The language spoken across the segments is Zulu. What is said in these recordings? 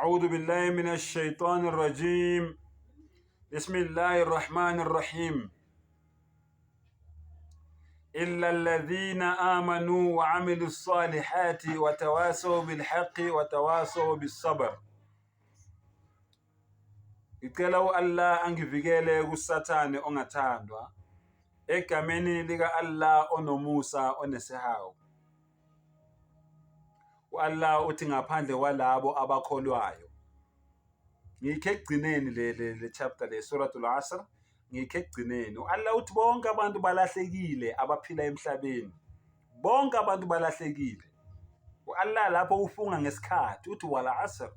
أعوذ بالله من الشيطان الرجيم. بسم الله الرحمن الرحيم. إلا الذين آمنوا وعملوا الصالحات وتواصوا بالحق وتواصوا بالصبر. Ngicela Allah angivikele kusathane ongathandwa egameni lika Allah onomusa onesihawu. Allah uthi ngaphandle kwalabo abakholwayo. Ngikhe ekugcineni le chapter le suratul Asr, ngikhe ekugcineni Allah uthi bonke abantu balahlekile abaphila emhlabeni. Bonke abantu balahlekile. Allah lapho ufunga ngesikhathi uthi wal asr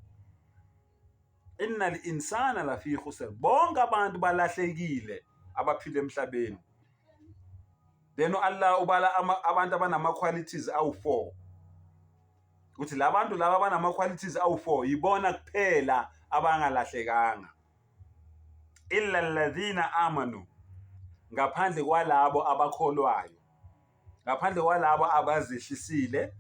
innal insana lafi khusr. Bonke abantu balahlekile abaphila emhlabeni. Then Allah ubala abantu abanama qualities awu4. Uthi labantu laba abanama qualities awu4 yibona kuphela abangalahlekanga. Illa alladhina amanu, ngaphandle kwalabo abakholwayo, ngaphandle kwalabo abazihlisile,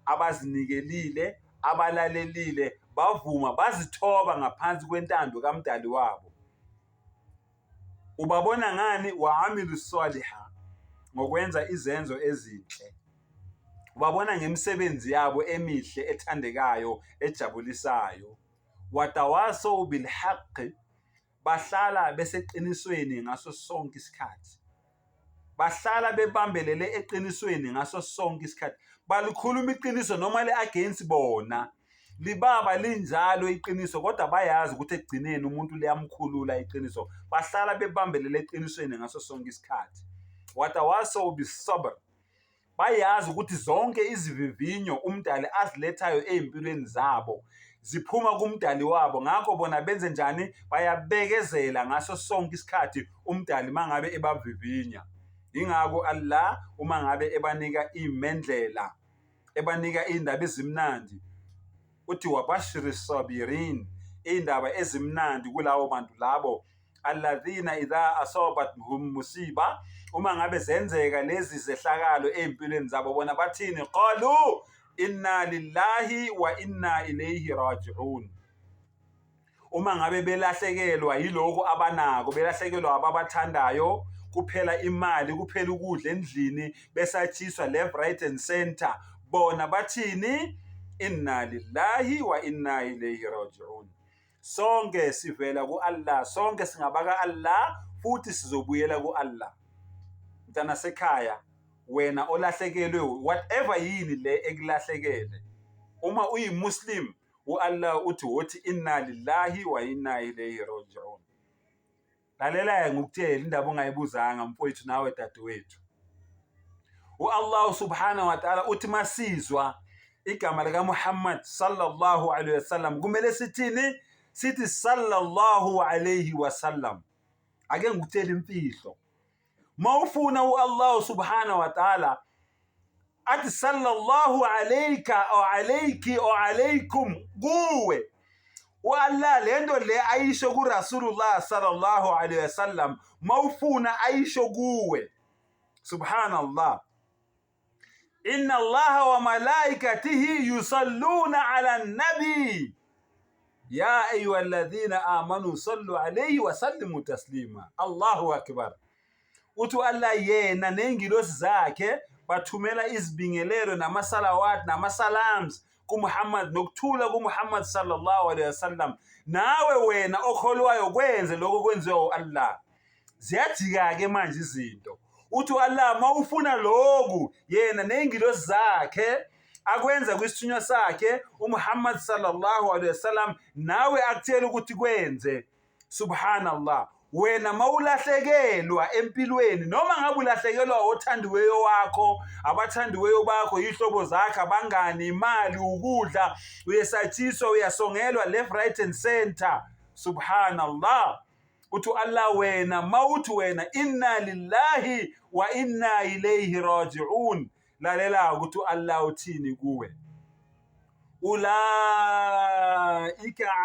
abazinikelile, abalalelile, bavuma, bazithoba ngaphansi kwentando kaMdali wabo. Ubabona ngani? Wa amilus salihah, ngokwenza izenzo ezinhle. Ubabona ngemisebenzi yabo emihle ethandekayo ejabulisayo. Watawasaw bil haqq, bahlala beseqinisweni ngaso sonke isikhathi. Bahlala bebambelele eqinisweni ngaso sonke isikhathi. Balikhuluma iqiniso noma le against bona. Libaba linjalo iqiniso kodwa bayazi ukuthi egcineni umuntu liyamkhulula iqiniso. Bahlala bebambelele eqinisweni ngaso sonke isikhathi. Watawasaw bis sabr, bayazi ukuthi zonke izivivinyo umdali azilethayo ezimpilweni zabo ziphuma kumdali wabo. Ngakho bona benze njani? Bayabekezela ngaso sonke isikhathi umdali mangabe ebavivinya. Ingakho Allah uma ngabe ebanika imendlela, ebanika indaba ezimnandi, uthi wabashiris sabirin, indaba ezimnandi kulawo bantu labo alladhina idha asabatuhum musiba, uma ngabe zenzeka lezi zehlakalo ezimpilweni zabo bona bathini? Qalu inna lillahi wa inna ilayhi raji'un. Uma ngabe belahlekelwa yiloko abanako, belahlekelwa ababathandayo, kuphela imali, kuphela ukudla endlini, besatshiswa left right and center, bona bathini? Inna lillahi wa inna ilayhi raji'un. Sonke sivela ku Allah, sonke singabaka Allah, futhi sizobuyela ku Allah. Mntana sekhaya, wena olahlekelwe whatever yini le ekulahlekele, uma uyimuslim, Allah uthi wothi inna lillahi wa inna ilayhi raji'un. Lalela ngikutshela indaba ongayibuzanga mfowethu nawe dadewethu. Allah subhanahu wa ta'ala uthi masizwa igama lika Muhammad sallallahu alaihi wasallam kumele sithini? Sithi sallallahu alaihi wasallam. Ake ngikutshela imfihlo. Mawufuna Allah subhanahu wa ta'ala athi sallallahu alayka o alayki o alaykum kuwe, Allah lento le ayisho ku Rasulullah sallallahu alayhi wasallam mawufuna ayisho kuwe. Subhanallah. Inna Allah wa malaikatihi yusalluna ala nabi ya ayyuhalladhina amanu sallu alayhi wa sallimu taslima. Allahu akbar. Uthi Allah yena nengilosi zakhe bathumela izibingelelo namasalawat namasalams ku Muhammad, nokuthula ku Muhammad sallallahu alaihi wasallam. Nawe wena okholwayo kwenze lokho kwenziwa Allah. Ziyajika ke manje izinto. Uthi Allah mawufuna lokhu yena nengilosi zakhe akwenza kwisithunywa sakhe uMuhammad sallallahu alaihi wasallam, nawe akuthela ukuthi kwenze. Subhanallah. Wena mawulahlekelwa empilweni, noma ngabe ulahlekelwa othandiweyo wakho, abathandiweyo bakho, ihlobo zakhe, abangani, imali, ukudla, uyesatshiswa, uyasongelwa left right and center. Subhanallah. Uthi Allah wena mawuthi wena inna lillahi wa inna ilayhi raji'un, lalela ukuthi Allah uthini kuwe? Ulaika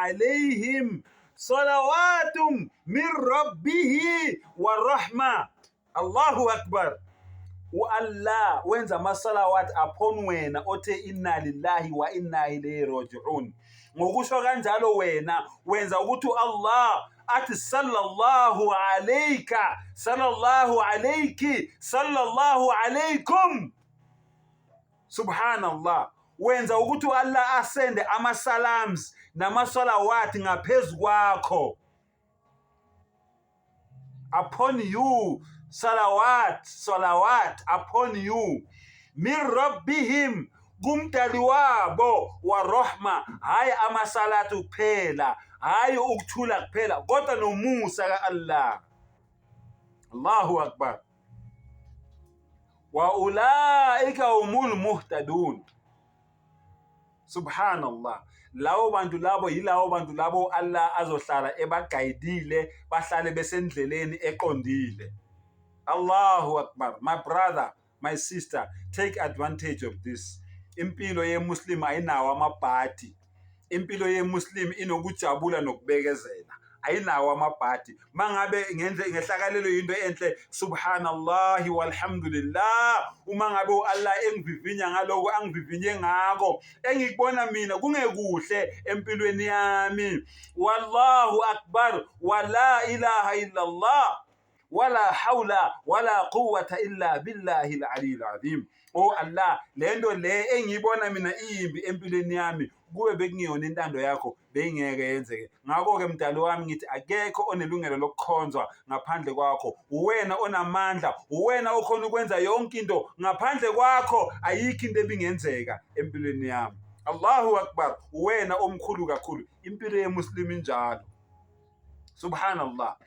alayhim salawatum min rabbihi wa rahma. Allahu akbar. Allah wenza masalawat upon wena othe inna lillahi wa inna ilayhi raji'un. ngokusho kanjalo wena wenza ukuthi Allah athi sallallahu alayka, sallallahu alayki, sallallahu alaykum. Subhanallah. Wenza ukuthi Allah asende ama-salams nama-salawat ngaphezu kwakho. Upon you, salawat upon you. Min rabbihim, kumdali wabo, wa rahma, hayi amasalatu kuphela, hayi ukuthula kuphela, kodwa nomusa ka-Allah. Allahu akbar. Wa ulaika humul muhtadun. Subhanallah. Lawo bantu labo yilawo bantu labo Allah azohlala ebagayidile bahlale besendleleni eqondile. Allahu akbar. My brother, my sister, take advantage of this. Impilo ye-Muslim ayinawo amabhadi. Impilo ye-Muslim inokujabula nokubekezela. Ayinawo amabhadi. Mangabe ngehlakalelo yinto enhle, subhanallah walhamdulillah. Uma ngabe Allah engivivinya ngaloko angivivinye ngako, engikubona mina kungekuhle empilweni yami. Wallahu akbar, wala ilaha illallah, wala hawla wala quwwata illa billahi al-aliyyil azim. Oh Allah, lento le engiyibona mina iyimbi empilweni yami, kube bekungiyona intando yakho beyingeke yenzeke. Ngakho ke mdali wami ngithi akekho onelungelo lokukhonzwa ngaphandle kwakho. Uwena onamandla, uwena okhona ukwenza yonke into. Ngaphandle kwakho ayikho into ebingenzeka empilweni yami. Allahu akbar. Uwena omkhulu kakhulu. Impilo yeMuslim injalo. Subhanallah.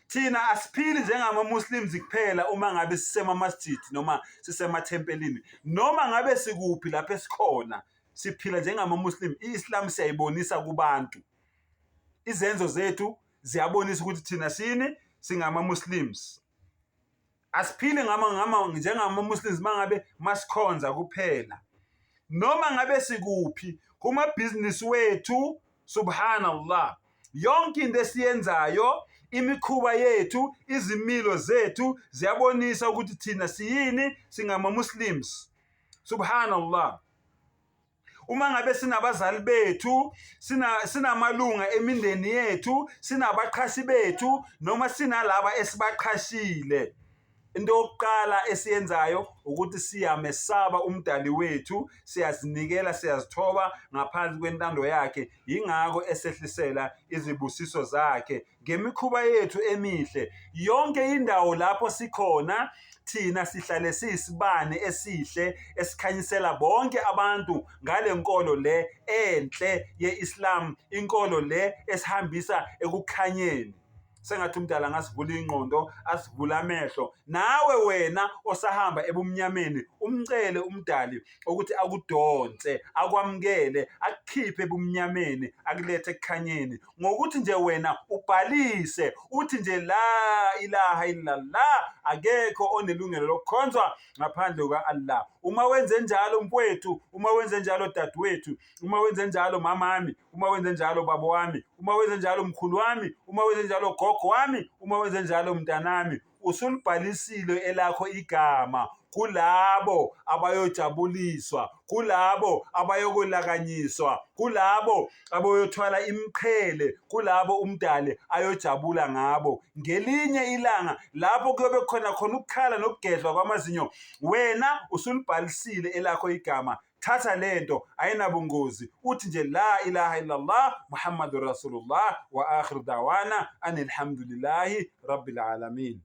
Thina asiphili njengama-Muslims kuphela uma ngabe sisema-masjid noma sisemathempelini, noma ngabe sikuphi lapho esikhona. Siphila njengama-Muslim. I-Islam siyayibonisa kubantu. Izenzo zethu ziyabonisa ukuthi thina singama-Muslims. Asiphili njengama-Muslims mangabe masikhonza kuphela, noma ngabe sikuphi kumabhizinisi wethu. Subhanallah. Yonke into esiyenzayo, imikhuba yethu, izimilo zethu ziyabonisa ukuthi thina singama-Muslims. Subhanallah. Uma ngabe sinabazali bethu, sinamalunga emindeni yethu, sinabaqhashi bethu, noma sinalaba esibaqhashile, into yokuqala esiyenzayo ukuthi siyamesaba umdali wethu, siyazinikela, siyazithoba ngaphansi kwentando yakhe. Yingakho esehlisela izibusiso zakhe ngemikhuba yethu emihle. Yonke indawo lapho sikhona, thina sihlale siyisibane esihle esikhanyisela bonke abantu ngale nkolo le enhle ye-Islam, inkolo le esihambisa ekukhanyeni. Sengathi umdala ngasivula ingqondo, asivula amehlo. Nawe wena osahamba ebumnyameni, umcele umdali ukuthi akudonse, akwamukele, akukhiphe ebumnyameni, akulethe ekukhanyeni, ngokuthi nje wena ubhalise uthi nje la ilaha illallah, akekho onelungelo lokukhonzwa ngaphandle kuka-Allah. Uma wenze njalo mfowethu, uma wenze njalo dadewethu, uma wenze njalo mamami, uma wenze njalo babo wami, uma wenze njalo mkhulu wami, uma wenze njalo gogo wami, uma wenze njalo mntanami, usulibhalisile elakho igama kulabo abayojabuliswa, kulabo abayokulakanyiswa, kulabo abayothwala imqhele, kulabo umdali ayojabula ngabo. Ngelinye ilanga lapho kuyobe khona ukukhala nokugedlwa kwamazinyo, wena usulibhalisile elakho igama. Thatha lento, ayinabungozi. Uthi nje la ilaha illallah Muhammadur Rasulullah wa akhir dawana anil hamdulillahi rabbil alamin.